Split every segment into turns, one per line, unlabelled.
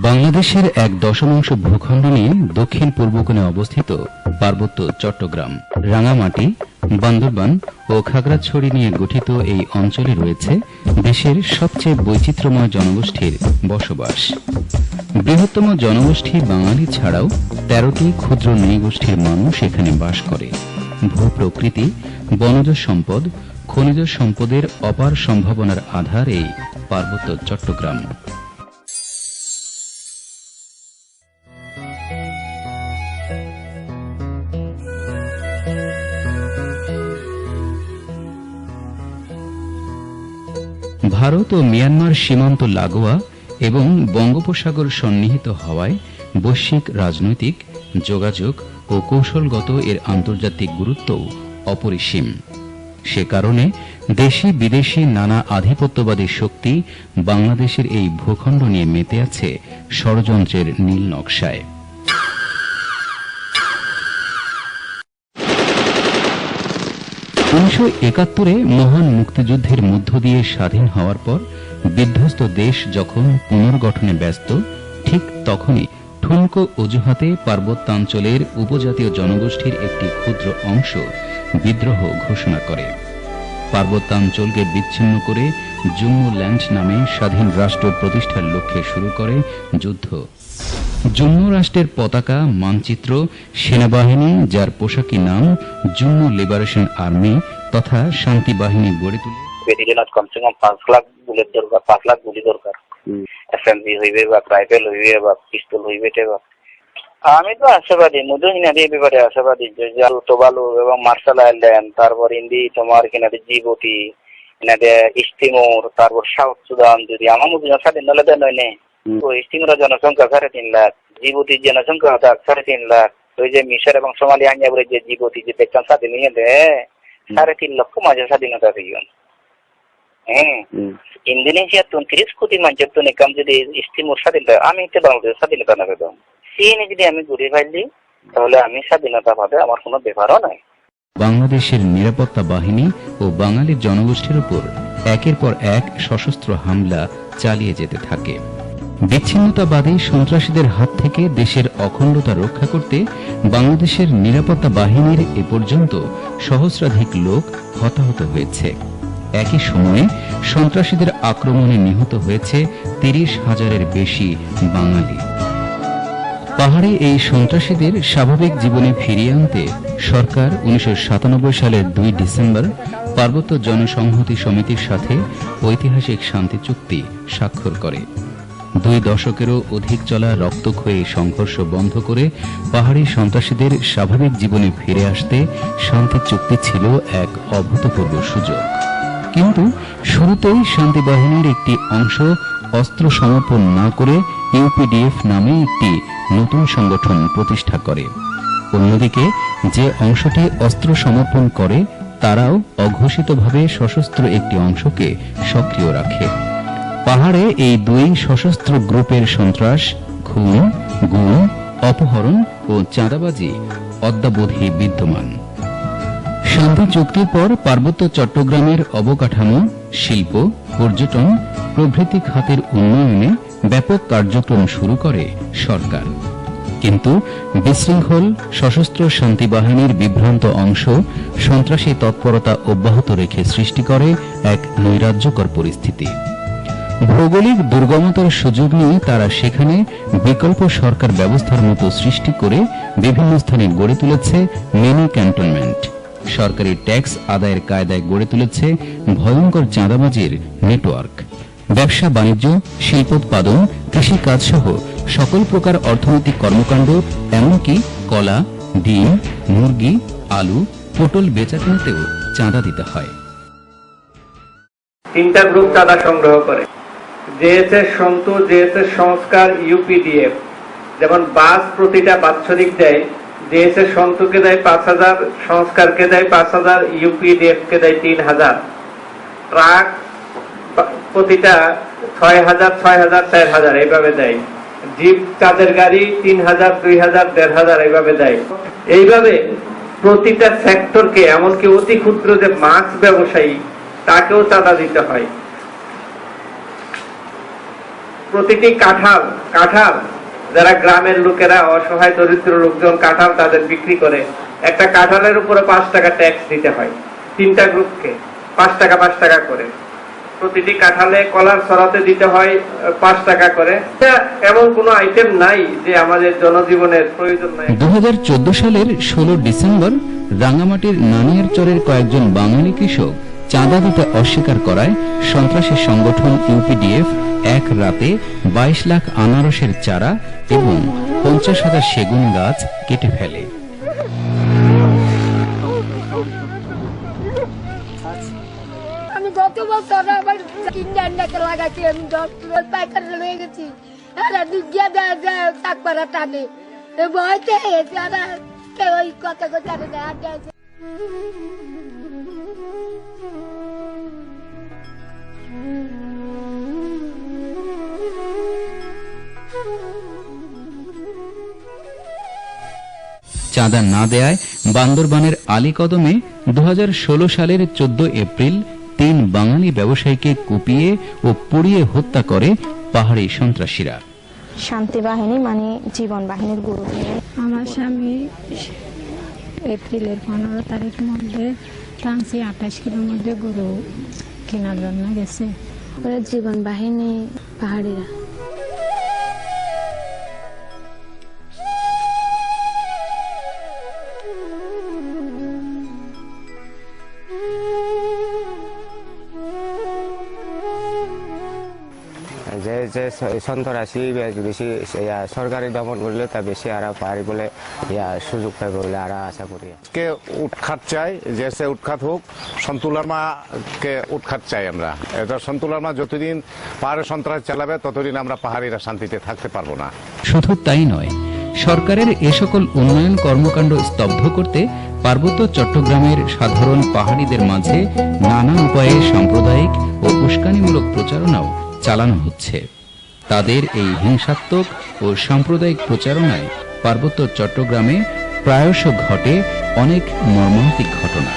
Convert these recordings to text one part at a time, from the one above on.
বাংলাদেশের ১/১০ ভূখণ্ড নিয়ে দক্ষিণ পূর্ব কোণে অবস্থিত পার্বত্য চট্টগ্রাম, রাঙামাটি, বান্দরবান ও খাগড়াছড়ি নিয়ে গঠিত এই অঞ্চলে রয়েছে দেশের সবচেয়ে বৈচিত্র্যময় জনগোষ্ঠীর বসবাস। বৃহত্তম জনগোষ্ঠী বাঙালি ছাড়াও ১৩টি ক্ষুদ্র নৃগোষ্ঠীর মানুষ এখানে বাস করে। ভূপ্রকৃতি, বনজ সম্পদ, খনিজ সম্পদের অপার সম্ভাবনার আধার এই পার্বত্য চট্টগ্রাম। ভারত ও মিয়ানমার সীমান্ত লাগোয়া এবং বঙ্গোপসাগর সন্নিহিত হওয়ায় বৈশ্বিক রাজনৈতিক, যোগাযোগ ও কৌশলগত এর আন্তর্জাতিক গুরুত্বও অপরিসীম। সে কারণে দেশি বিদেশি নানা আধিপত্যবাদী শক্তি বাংলাদেশের এই ভূখণ্ড নিয়ে মেতে আছে ষড়যন্ত্রের নীল নকশায়। ১৯৭১-এ মহান মুক্তিযুদ্ধের মধ্য দিয়ে স্বাধীন হওয়ার পর বিধ্বস্ত দেশ যখন পুনর্গঠনে ব্যস্ত, ঠিক তখনই ঠুনকো অজুহাতে পার্বত্যাঞ্চলের উপজাতীয় জনগোষ্ঠীর একটি ক্ষুদ্র অংশ বিদ্রোহ ঘোষণা করে। পার্বত্যাঞ্চলকে বিচ্ছিন্ন করে জুম্মুল্যান্ড নামে স্বাধীন রাষ্ট্র প্রতিষ্ঠার লক্ষ্যে শুরু করে যুদ্ধ। জম্মু রাষ্ট্রের পতাকা, মানচিত্র, সেনাবাহিনী, যার পোশাকি নাম জম্মু লিবারেশন আর্মি তথা শান্তি বাহিনী গড়ে তুলে
কমসে কম ৫ লাখ বুলেট দরকার, ৫ লাখ গুলি দরকার। এসএমজি হইবে বা রাইফেল হইবে বা পিস্তল হইবে। আমি তো আশাবাদী, মুদুহিনাদি ব্যাপারে আশাবাদী যে তোবালু এবং মার্শাল আইল্যান্ড, তারপর ইন্দি তোমার কিনারে জিবুতি, এনাদের ইস্তিমোর, তারপর সাউথ সুদান, যদি আমার মধ্যে স্বাধীন হলে দেয় নয় নে। ইস্তিমোরের জনসংখ্যা ৩.৫ লাখ, জিবুতির জনসংখ্যা ৩.৫ লাখ। ওই যে মিশর এবং সোমালি আঞ্জাবুরের যে জিবুতি যে দেখতাম স্বাধীন হয়ে দেয় ৩.৫ লক্ষ মাঝে স্বাধীনতা দিন। হ্যাঁ, ইন্দোনেশিয়া ৩০ কোটি মানুষের তো নিকাম যদি ইস্তিমোর স্বাধীনতা, আমি তো বাংলাদেশের স্বাধীনতা না পেতাম। সিএনএ যদি আমি ঘুরে পাইলি তাহলে আমি স্বাধীনতা পাবে আমার কোনো ব্যাপারও নাই।
বাংলাদেশের নিরাপত্তা বাহিনী ও বাঙালি জনগোষ্ঠীর উপর একের পর এক সশস্ত্র হামলা চালিয়ে যেতে থাকে। বিচ্ছিন্নতাবাদী সন্ত্রাসীদের হাত থেকে দেশের অখণ্ডতা রক্ষা করতে বাংলাদেশের নিরাপত্তা বাহিনীর এ পর্যন্ত সহস্রাধিক লোক হতাহত হয়েছে। একই সময়ে সন্ত্রাসীদের আক্রমণে নিহত হয়েছে ৩০,০০০-এর বেশি বাঙালি। পাহাড়ে এই সন্ত্রাসীদের স্বাভাবিক জীবনে ফিরিয়ে আনতে সরকার ১৯৯৭ সালের ২ ডিসেম্বর পার্বত্য জনসংহতি সমিতির সাথে ঐতিহাসিক শান্তি চুক্তি স্বাক্ষর করে। ২ দশকেরও অধিক চলা রক্তক্ষয়ী সংঘর্ষ বন্ধ করে পাহাড়ি সন্ত্রাসীদের স্বাভাবিক জীবনে ফিরে আসতে শান্তি চুক্তি ছিল এক অভূতপূর্ব সুযোগ। কিন্তু শুরুতেই শান্তি বাহিনীর একটি অংশ অস্ত্র সমর্পণ না করে ইউপিডিএফ নামে একটি নতুন সংগঠন প্রতিষ্ঠা করে। অন্যদিকে যে অংশটি অস্ত্র সমর্পণ করে তারাও অঘোষিতভাবে সশস্ত্র একটি অংশকে সক্রিয় রাখে। পাহাড়ে এই ২ সশস্ত্র গ্রুপের সন্ত্রাস, খুন, গুম, অপহরণ ও চাঁদাবাজি অদ্যাবধি বিদ্যমান। শান্তি চুক্তির পর পার্বত্য চট্টগ্রামের অবকাঠামো, শিল্প, পর্যটন প্রভৃতি খাতের উন্নয়নে ব্যাপক কার্যক্রম শুরু করে সরকার। কিন্তু বিশৃঙ্খল সশস্ত্র শান্তি বাহিনীর বিভ্রান্ত অংশ সন্ত্রাসী তৎপরতা অব্যাহত রেখে সৃষ্টি করে এক নৈরাজ্যকর পরিস্থিতি। ভৌগোলিক দুর্গমতার সুযোগ নিয়ে তারা সেখানে বিকল্প সরকার ব্যবস্থার মতো সৃষ্টি করে বিভিন্ন স্থানে গড়ে তুলেছে মিনি ক্যান্টনমেন্ট। সরকারি ট্যাক্স আদায়ের কায়দায় গড়ে তুলেছে ভয়ঙ্কর চাঁদাবাজির নেটওয়ার্ক। ব্যবসা বাণিজ্য, শিল্পোৎপাদন, কৃষিকাজ সহ সকল প্রকার অর্থনৈতিক কর্মকাণ্ড, এমনকি কলা, ডিম, মুরগি, আলু, পটল বেচাকেনাতেও চাঁদা দিতে হয়।
3টা গ্রুপ চাঁদা সংগ্রহ করে। জেএসএস সন্তু, জেএসএস সংস্কার, ইউপিডিএফ। যেমন বাস প্রতিটা বাৎসরিক দেয়, জেএসএস সন্তুকে দেয় ৫,০০০, সংস্কারকে দেয় ৫,০০০, ইউপিডিএফ কে দেয় ৩,০০০। ট্রাক প্রতিটা ৬,০০০, ৬,০০০, ৪,০০০ এইভাবে দেয়। জিপ চাঁদের গাড়ি ৩,০০০, ২,০০০, ১,৫০০ এইভাবে দেয়। এইভাবে প্রতিটা সেক্টরকে, এমনকি অতি ক্ষুদ্র যে মাছ ব্যবসায়ী তাকেও চাঁদা দিতে হয়। প্রতিটি কাঁঠাল যারা গ্রামের লোকেরা, অসহায় দরিদ্র লোকজন কাঁঠাল তাদের বিক্রি করে, একটা কাঁঠালের উপরে 5 টাকা ট্যাক্স দিতে হয় 3টা গ্রুপকে, 5 টাকা করে। প্রতিটি কাঁঠালে কলার ছড়াতে দিতে হয় 5 টাকা করে। এমন কোনো আইটেম নাই যে আমাদের জনজীবনের প্রয়োজন নাই।
2014 সালের 16 ডিসেম্বর রাঙ্গামাটির নানিয়ারচরের কয়েকজন বাঙালি কৃষক চাঁদা দিতে অস্বীকার করায় সন্ত্রাসী সংগঠন ইউপিডিএফ এক রাতে 22 লাখ আনারসের চারা এবং 50,000 সেগুন গাছ কেটে ফেলে।
আমি গত বছর আমার কিন্ডারটাকে লাগাচ্ছি, আমি 10 কিলো পাইকারি হয়ে গেছি। এরা দুর্গিয়া দেয় চাকপাড়া টানে ভয়তে যারা ওই কথা কথা দেয়।
চাঁদা না দেয়ায় বান্দরবানের আলীকদমে 2016 সালের 14 এপ্রিল 3 বাঙালি ব্যবসায়ীকে কুপিয়ে ও পুড়িয়ে হত্যা করে পাহাড়ি সন্ত্রাসীরা।
শান্তি বাহিনী মানে জীবন বাহিনীর গুরু।
আমার স্বামী এপ্রিলের 15 তারিখের মধ্যে টানছি 28 কিলোর মধ্যে গরু কেনার জন্য গেছে।
ওরা জীবন বাহিনী পাহাড়িরা।
যে সন্ত্রাসী বেশি সরকারি দমন করলে তা বেশি আর পাহাড়ি বলে সুযোগ পাবে বলে আর আশা করি।
কে উৎখাত চাই, যে উৎখাত হোক, সন্তুলার মাকে উৎখাত চাই আমরা। এটা সন্তুলার মা যতদিন পাহাড়ে সন্ত্রাস চালাবে ততদিন আমরা পাহাড়িরা শান্তিতে থাকতে পারবো না।
শুধু তাই নয়, সরকারের এ সকল উন্নয়ন কর্মকাণ্ড স্তব্ধ করতে পার্বত্য চট্টগ্রামের সাধারণ পাহাড়িদের মাঝে নানা উপায়ে সাম্প্রদায়িক ও উস্কানিমূলক প্রচারণাও চালানো হচ্ছে। তাদের এই হিংসাত্মক ও সাম্প্রদায়িক প্রচারণায় পার্বত্য চট্টগ্রামে প্রায়শ ঘটে অনেক মর্মান্তিক ঘটনা।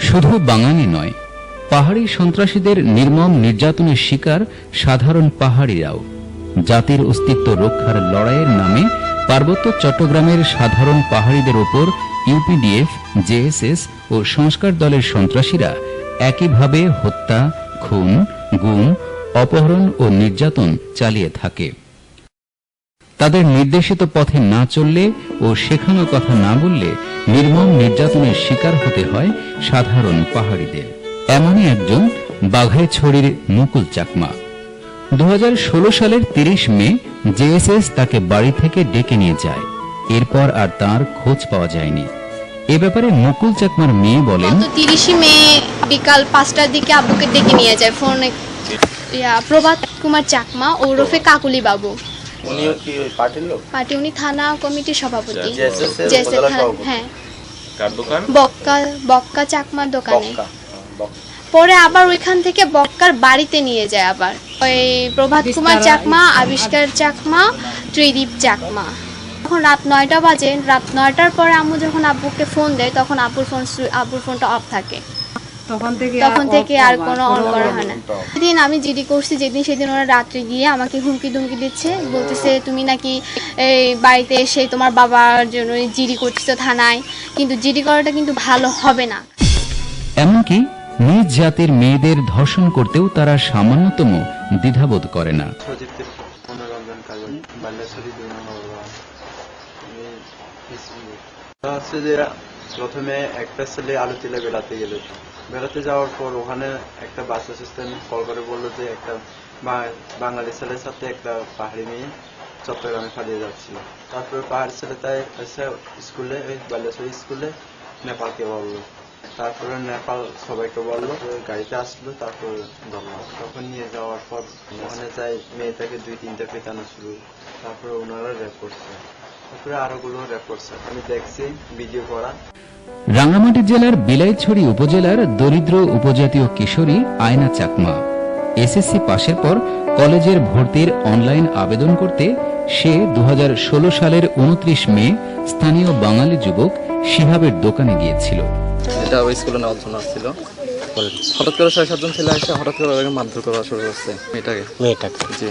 শুধু বাঙালি নয়, পাহাড়ি সন্ত্রাসীদের নির্মম নির্যাতনের শিকার সাধারণ পাহাড়িরাও। জাতির অস্তিত্ব রক্ষার লড়াইয়ের নামে পার্বত্য চট্টগ্রামের সাধারণ পাহাড়িদের ওপর ইউপিডিএফ, জেএসএস ও সংস্কার দলের সন্ত্রাসীরা একইভাবে হত্যা, খুন, গুম, অপহরণ ও নির্যাতন চালিয়ে থাকে। তাদের নির্দেশিত পথে না চললে ও শেখানো কথা না বললে নির্মম নির্যাতনের শিকার হতে হয় সাধারণ পাহাড়িদের। এমনই একজন বাঘাইছড়ির মুকুল চাকমা। 2016 সালের 30 মে জেএসএস তাকে বাড়ি থেকে ডেকে নিয়ে যায়। এরপর আর তার খোঁজ পাওয়া যায়নি। এ ব্যাপারে মুকুল চাকমার মেয়ে বলেন,
30 মে বিকাল 5টার দিকে আব্বুকে ডেকে নিয়ে যায় ফোনে প্রভাত কুমার চাকমা ওরফে কাকুলি বাবু।
উনিও কি ওই পার্টির লোক?
পার্টি, উনি থানা কমিটির সভাপতি। হ্যাঁ,
কার দোকান?
বক্কা চাকমার দোকানে। পরে আবার ওইখান থেকে বক্কার বাড়িতে নিয়ে যায় আবার ওই প্রভাত কুমার চাকমা, আবিষ্কার চাকমা, ত্রিদীপ চাকমা। তখন রাত 9টা বাজে। রাত 9টার পরে আম্মু যখন আব্বুকে ফোন দেয় তখন আব্বুর ফোনটা অফ থাকে। তখন থেকে আর কোনো অন করা হয় না। সেদিন আমি জিডি করছি, সেদিন ওরা রাত্রে গিয়ে আমাকে হুমকি দুমকি দিচ্ছে, বলতেছে তুমি নাকি এই বাড়িতে এসে তোমার বাবার জন্য জিডি করতেছো থানায়, কিন্তু জিডি করাটা কিন্তু ভালো হবে না।
এমনকি নিজ জাতির মেয়েদের ধর্ষণ করতেও তারা সামান্যতম দ্বিধাবোধ করে না।
প্রথমে একটা ছেলে আলুতিলা বেড়াতে যাওয়ার পর ওখানে একটা বাস অ্যাসিস্ট্যান্ট কল করে বললো যে একটা বাঙালি ছেলের সাথে একটা পাহাড়ি মেয়ে চট্টগ্রামে পালিয়ে যাচ্ছিল। তারপরে পাহাড়ি ছেলে তাই স্কুলে, ওই বাল্যশ্বরী স্কুলে নেপালকে বললো। তারপরে নেপাল সবাইকে বললো, গাড়িতে আসলো, তারপর ধরলাম। তখন নিয়ে যাওয়ার পর ওখানে যাই মেয়েটাকে 2-3টা পেটানো শুরু। তারপরে ওনারা র্যাপ করছে, তারপরে আরোগুলো র্যাপ করছে, আমি দেখছি ভিডিও করা।
রাঙ্গামাটি জেলার বিলাইছড়ি উপজেলার দরিদ্র উপজাতীয় কিশোরী আয়না চাকমা এসএসসি পাশের পর কলেজের ভর্তির অনলাইন আবেদন করতে সে 2016 সালের 29 মে স্থানীয় বাঙালি যুবক শিহাবের দোকানে গিয়েছিল।
এটা ওই স্কুলে নেওয়ার জন্য আসছিল। হঠাৎ করে 6-7 জন ছেলে এসে হঠাৎ করে ওদেরকে মারধর করা শুরু করছে মেয়েটাকে। জি,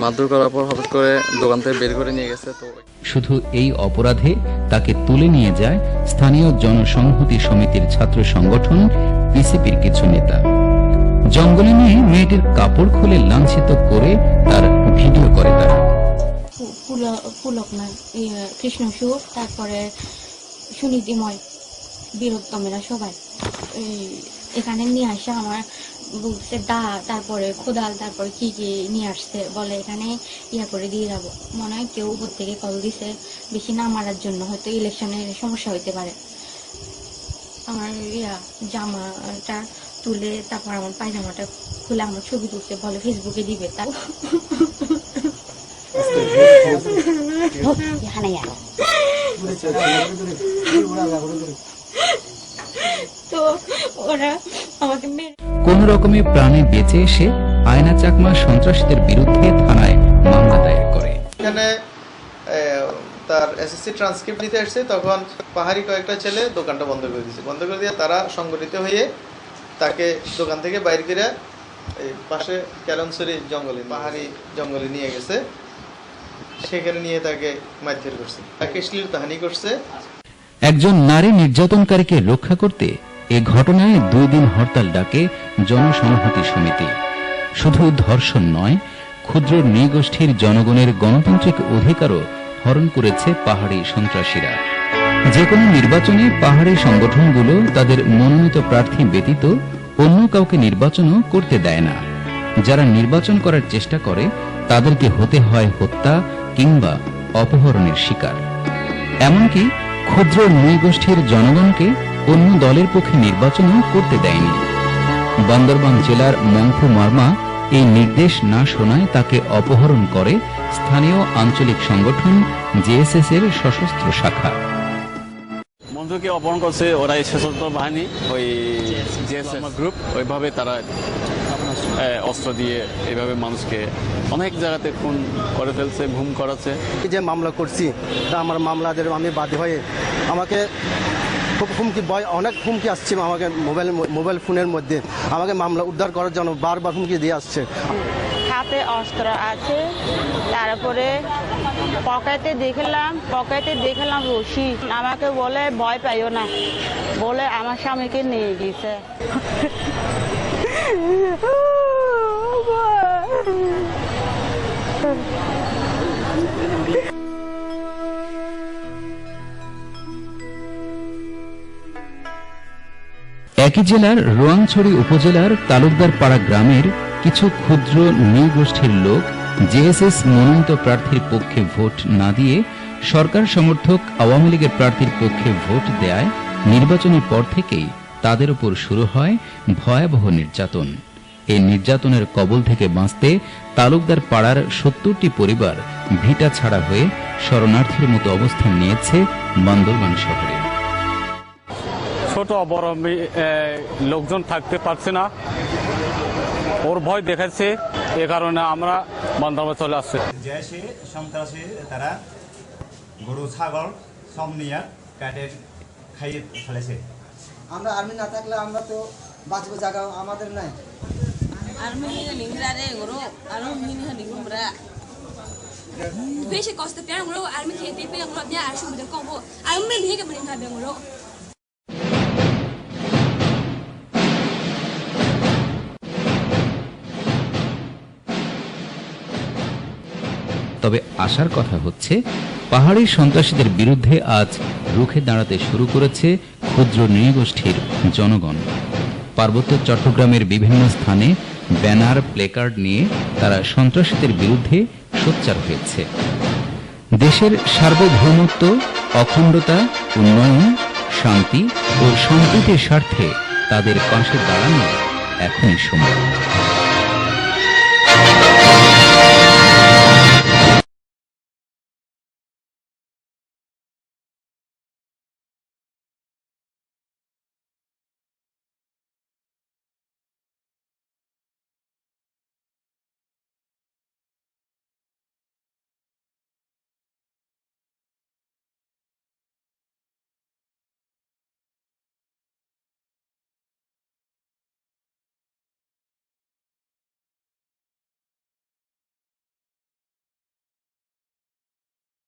মারধর করার পর হঠাৎ করে দোকান থেকে বের করে নিয়ে গেছে। তো
শুধু এই অপরাধে তাকে তুলে নিয়ে যায় স্থানীয় জনসংহতি সমিতির ছাত্র সংগঠন পিসিপির কিছু নেতা। জঙ্গলে নিয়ে মেয়েটির কাপড় খুলে লাঞ্ছিত করে তার ভিডিও করে তারা।
পুলক না কৃষ্ণসুর, তারপরে সুনীতিময়, বীরত্তমেরা সবাই এখানে নিয়ে আসে। আমার বলছে দা, তারপরে খোদাল, তারপরে কি কি নিয়ে আসছে বলে এখানে ইয়া করে দিয়ে যাবো। মনে হয় কেউ উপর থেকে কল দিছে বেশি না মারার জন্য, হয়তো ইলেকশনের সমস্যা হইতে পারে। আমার জামাটা তুলে তারপর আমার পায়জামাটা খুলে আমার ছবি তুলছে, বলে ফেসবুকে দিবে। তার তো ওরা আমাকে
কোন রকমে প্রাণে বেঁচে এসে আয়না চাকমা সন্ত্রাসীদের বিরুদ্ধে থানায় মামলা দায়ের করে।
এখানে তার এসএসসি ট্রান্সক্রিপ্ট নিতে আসছে, তখন পাহাড়ি কয়েকটা ছেলে দোকানটা বন্ধ করে দিয়েছে। বন্ধ করে দিয়ে তারা সংগঠিত হয়ে তাকে দোকান থেকে বাইরে করে এই পাশে ক্যালনসরি জঙ্গলে, পাহাড়ি জঙ্গলে নিয়ে গেছে। সেখানে নিয়ে তাকে মারধর করছে, তাকে শ্লীলতাহানি করছে।
একজন নারী নির্যাতনকারীকে রক্ষা করতে এ ঘটনায় 2 দিন হরতাল ডাকে জনসংহতি সমিতি। শুধু ধর্ষণ নয়, ক্ষুদ্র নৃগোষ্ঠীর জনগণের গণতান্ত্রিক অধিকারও হরণ করেছে পাহাড়ি সন্ত্রাসীরা। যে কোনো নির্বাচনে পাহাড়ি সংগঠনগুলো তাদের মনোনীত প্রার্থী ব্যতীত অন্য কাউকে নির্বাচনও করতে দেয় না। যারা নির্বাচন করার চেষ্টা করে তাদেরকে হতে হয় হত্যা কিংবা অপহরণের শিকার। এমনকি ক্ষুদ্র নৃগোষ্ঠীর জনগণকে অন্য দলের পক্ষে নির্বাচনও করতে দেয়নি। বান্দরবান জেলার মংফু মার্মা এই নির্দেশ না শোনায় তাকে অপহরণ করে স্থানীয় আঞ্চলিক সংগঠন জেএসএস এর সশস্ত্র শাখা।
মঞ্জুকে অপহরণ করছে ওরা, সশস্ত্র বাহিনী, ওই জেএসএস গ্রুপ। ওইভাবে তারা অস্ত্র দিয়ে এইভাবে মানুষকে অনেক জায়গাতে খুন করে ফেলছে, ঘুম করাচ্ছে।
যে মামলা করছি, আমার মামলাদের আমি বাদী হয়ে আমাকে খুব হুমকি, অনেক হুমকি আসছে আমাকে মোবাইল ফোনের মধ্যে, আমাকে মামলা উদ্ধার করার জন্য বারবার হুমকি দিয়ে আসছে।
হাতে অস্ত্র আছে, তারপরে পকেটে দেখলাম রশি। আমাকে বলে ভয় পাইও না বলে আমার স্বামীকে নিয়ে গেছে।
একই জেলার রোয়াংছড়ি উপজেলার তালুকদার পাড়া গ্রামের কিছু ক্ষুদ্র নৃগোষ্ঠীর লোক জেএসএস মনোনীত প্রার্থীর পক্ষে ভোট না দিয়ে সরকার সমর্থক আওয়ামী লীগের প্রার্থীর পক্ষে ভোট দেয়। নির্বাচনের পর থেকেই তাদের উপর শুরু হয় ভয়াবহ নির্যাতন। এই নির্যাতনের কবল থেকে বাঁচতে তালুকদার পাড়ার 70টি পরিবার ভিটা ছাড়া হয়ে শরণার্থীর মতো অবস্থান নিয়েছে বান্দরবান শহরে।
ছোট বড় লোকজন থাকতে পারছে না, ওর ভয় দেখাচ্ছে। এ কারণে আমরা বান্দরবান চলে আসছে।
যে সন্ত্রাসী তারা গরু ছাগল সব নিয়ে কাটে খাইয়ে ফেলেছে।
আমরা আর্মি না থাকলে আমরা তো বাঁচবো, জায়গা আমাদের নাই।
বেশি কষ্ট পেয়ে আর্মি খেতে পেয়ে আর সুবিধা কম আর্মি ভেঙে পড়ে ভাবে
তবে আশার কথা হচ্ছে পাহাড়ি সন্ত্রাসীদের বিরুদ্ধে আজ রুখে দাঁড়াতে শুরু করেছে ক্ষুদ্র নৃগোষ্ঠীর জনগণ। পার্বত্য চট্টগ্রামের বিভিন্ন স্থানে ব্যানার, প্লেকার্ড নিয়ে তারা সন্ত্রাসীদের বিরুদ্ধে সোচ্চার হয়েছে। দেশের সার্বভৌমত্ব, অখণ্ডতা, উন্নয়ন, শান্তি ও সম্প্রীতির স্বার্থে তাদের পাশে দাঁড়ানো এখনই সময়।